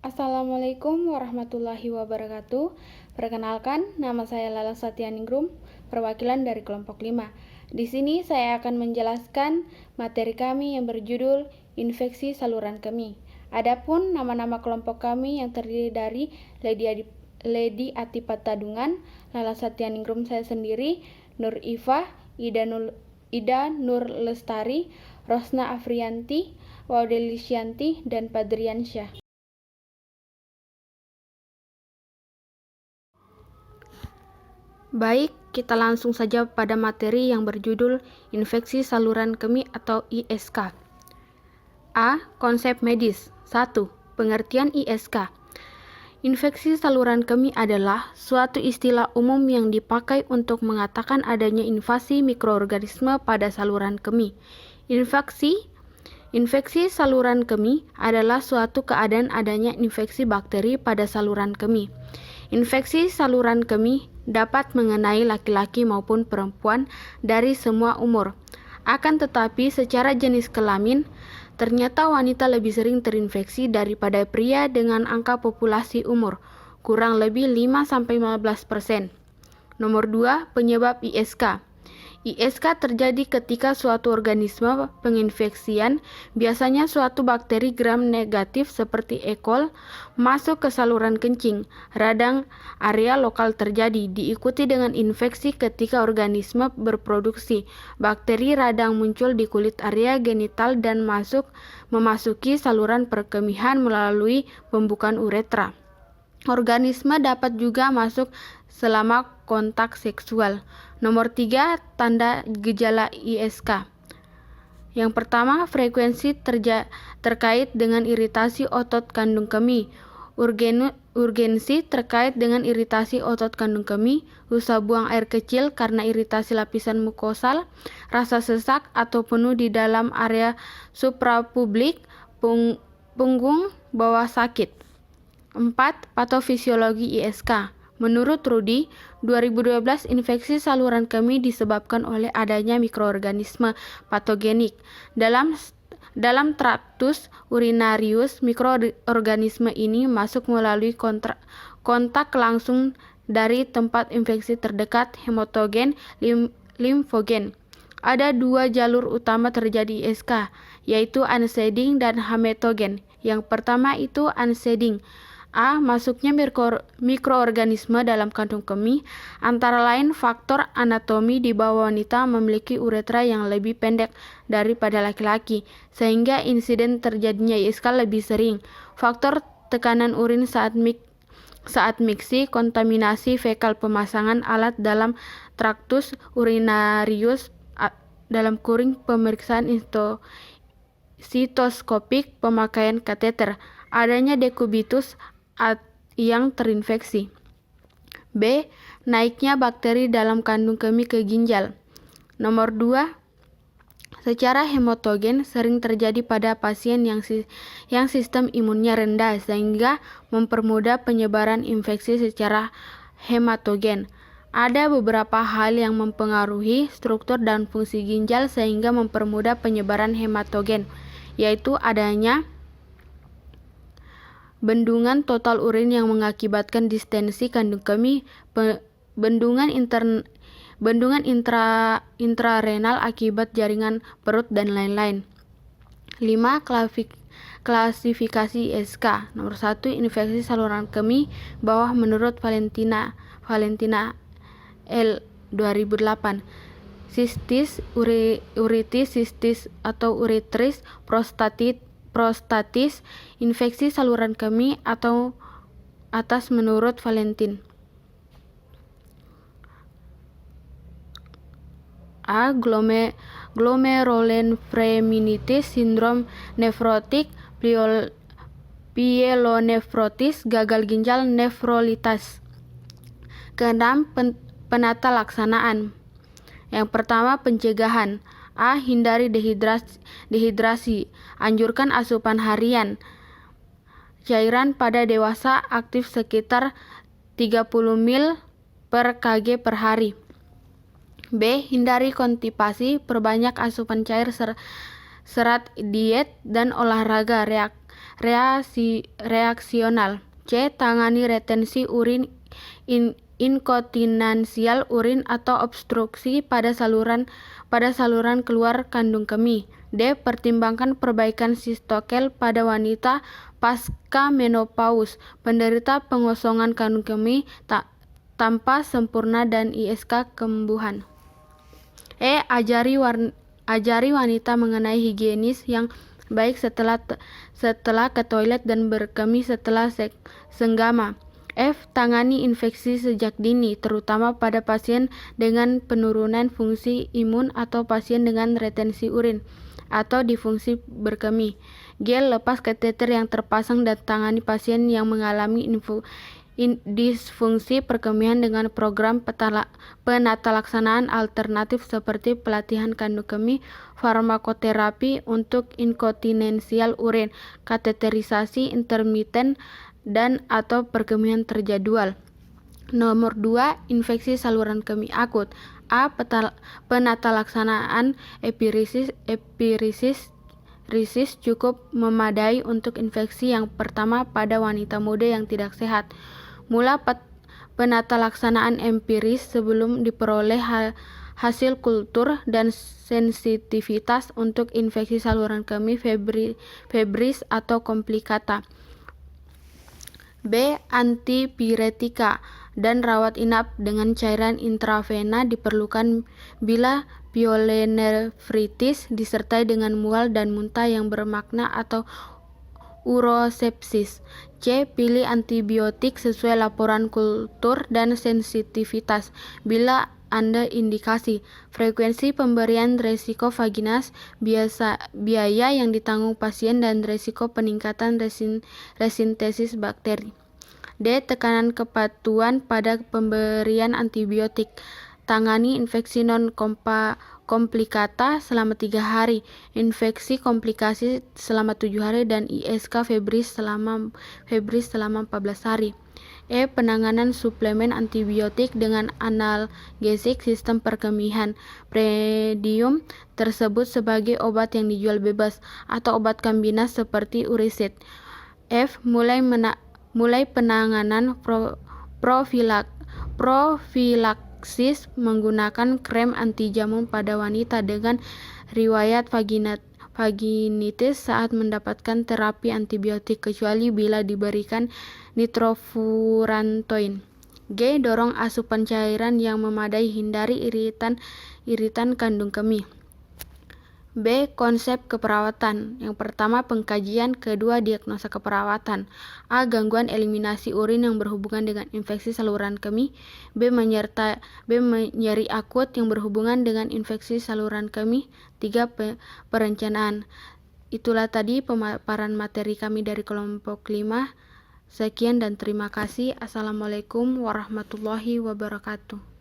Assalamualaikum warahmatullahi wabarakatuh. Perkenalkan, nama saya Lala Satyaningrum, perwakilan dari kelompok 5. Di sini saya akan menjelaskan materi kami yang berjudul infeksi saluran kemih. Adapun nama-nama kelompok kami yang terdiri dari Lady Atipatadungan, Lala Satyaningrum saya sendiri, Nur Ifah, Ida Nur Lestari, Rosna Afrianti, Waudelisyanti, dan Padriansyah. Baik, kita langsung saja pada materi yang berjudul infeksi saluran kemih atau ISK. A. Konsep medis. 1. Pengertian ISK. Infeksi saluran kemih adalah suatu istilah umum yang dipakai untuk mengatakan adanya invasi mikroorganisme pada saluran kemih. Infeksi saluran kemih adalah suatu keadaan adanya infeksi bakteri pada saluran kemih. Infeksi saluran kemih dapat mengenai laki-laki maupun perempuan dari semua umur. Akan tetapi secara jenis kelamin, ternyata wanita lebih sering terinfeksi daripada pria dengan angka populasi umur, kurang lebih 5-15%. Nomor 2, penyebab ISK. ISK terjadi ketika suatu organisme penginfeksian, biasanya suatu bakteri gram negatif seperti E. coli, masuk ke saluran kencing, radang, area lokal terjadi, diikuti dengan infeksi ketika organisme berproduksi. Bakteri radang muncul di kulit area genital dan memasuki saluran perkemihan melalui pembukaan uretra. Organisme dapat juga masuk selama kontak seksual. Nomor 3, tanda gejala ISK. Yang pertama, frekuensi terkait dengan iritasi otot kandung kemih. Urgensi terkait dengan iritasi otot kandung kemih, susah buang air kecil karena iritasi lapisan mukosal, rasa sesak atau penuh di dalam area suprapublik, punggung bawah sakit. 4. Patofisiologi ISK. Menurut Rudy, 2012 infeksi saluran kemih disebabkan oleh adanya mikroorganisme patogenik. Dalam traktus urinarius, mikroorganisme ini masuk melalui kontak langsung dari tempat infeksi terdekat, hematogen, limfogen. Ada 2 jalur utama terjadi ISK, yaitu unseeding dan hematogen. Yang pertama itu unseeding. A. Masuknya mikroorganisme dalam kandung kemih, antara lain faktor anatomi di bawah wanita memiliki uretra yang lebih pendek daripada laki-laki, sehingga insiden terjadinya ISK lebih sering. Faktor tekanan urin saat miksi, kontaminasi fekal, pemasangan alat dalam traktus urinarius, pemeriksaan sitoskopik, pemakaian kateter, adanya dekubitus yang terinfeksi. B. Naiknya bakteri dalam kandung kemih ke ginjal. Nomor 2. Secara hematogen sering terjadi pada pasien yang sistem imunnya rendah sehingga mempermudah penyebaran infeksi secara hematogen. Ada beberapa hal yang mempengaruhi struktur dan fungsi ginjal sehingga mempermudah penyebaran hematogen, yaitu adanya bendungan total urin yang mengakibatkan distensi kandung kemih, bendungan intrarenal akibat jaringan perut, dan lain-lain. 5. Klasifikasi ISK. Nomor 1, infeksi saluran kemih bawah menurut Valentina L. 2008. Sistis, uritis, sistis atau uretris, prostatis, infeksi saluran kemih atau atas menurut Valentin. A. Glomerulonefrenitis, sindrom nefrotik, pyelonefrotis, gagal ginjal, nefrolitis. Keenam, penata laksanaan. Yang pertama, pencegahan. A. Hindari dehidrasi. Anjurkan asupan harian cairan pada dewasa aktif sekitar 30 ml per kg per hari. B. Hindari konstipasi. Perbanyak asupan cair serat, diet, dan olahraga. reaksional. C. Tangani retensi urin inkontinensial urin atau obstruksi pada saluran keluar kandung kemih. D. Pertimbangkan perbaikan sistokel pada wanita pasca menopause, penderita pengosongan kandung kemih tanpa sempurna dan ISK kembuhan. E. Ajari wanita mengenai higienis yang baik setelah ke toilet dan berkemih setelah senggama. F. Tangani infeksi sejak dini, terutama pada pasien dengan penurunan fungsi imun atau pasien dengan retensi urin atau disfungsi berkemih. G. Lepas kateter yang terpasang dan tangani pasien yang mengalami disfungsi perkemihan dengan program penatalaksanaan alternatif seperti pelatihan kandung kemih, farmakoterapi untuk inkontinensial urin, kateterisasi intermiten, dan atau perkemihan terjadwal. Nomor 2. Infeksi saluran kemih akut. A. Penatalaksanaan epirisis cukup memadai untuk infeksi yang pertama pada wanita muda yang tidak sehat. Mula penatalaksanaan empiris sebelum diperoleh hasil kultur dan sensitivitas untuk infeksi saluran kemih febris atau komplikata. B. Antipiretika dan rawat inap dengan cairan intravena diperlukan bila pyelonephritis disertai dengan mual dan muntah yang bermakna atau urosepsis. C. Pilih antibiotik sesuai laporan kultur dan sensitivitas bila Anda indikasi. Frekuensi pemberian resiko vaginas, biaya yang ditanggung pasien, dan resiko peningkatan resintesis bakteri. D. Tekanan kepatuhan pada pemberian antibiotik. Tangani infeksi non-komplikata selama 3 hari, infeksi komplikasi selama 7 hari, dan ISK febris selama 14 hari. E. Penanganan suplemen antibiotik dengan analgesik sistem perkemihan. Predium tersebut sebagai obat yang dijual bebas atau obat kombinas seperti urisit. F. Mulai penanganan profilaksis menggunakan krem anti jamur pada wanita dengan riwayat vaginitis saat mendapatkan terapi antibiotik, kecuali bila diberikan nitrofurantoin. G. Dorong asupan cairan yang memadai, hindari iritan kandung kemih. B. Konsep keperawatan. Yang pertama, pengkajian. Kedua, diagnosa keperawatan. A. Gangguan eliminasi urin yang berhubungan dengan infeksi saluran kemih. B. Nyeri akut yang berhubungan dengan infeksi saluran kemih. 3. Perencanaan. Itulah tadi pemaparan materi kami dari kelompok 5. Sekian dan terima kasih. Assalamualaikum warahmatullahi wabarakatuh.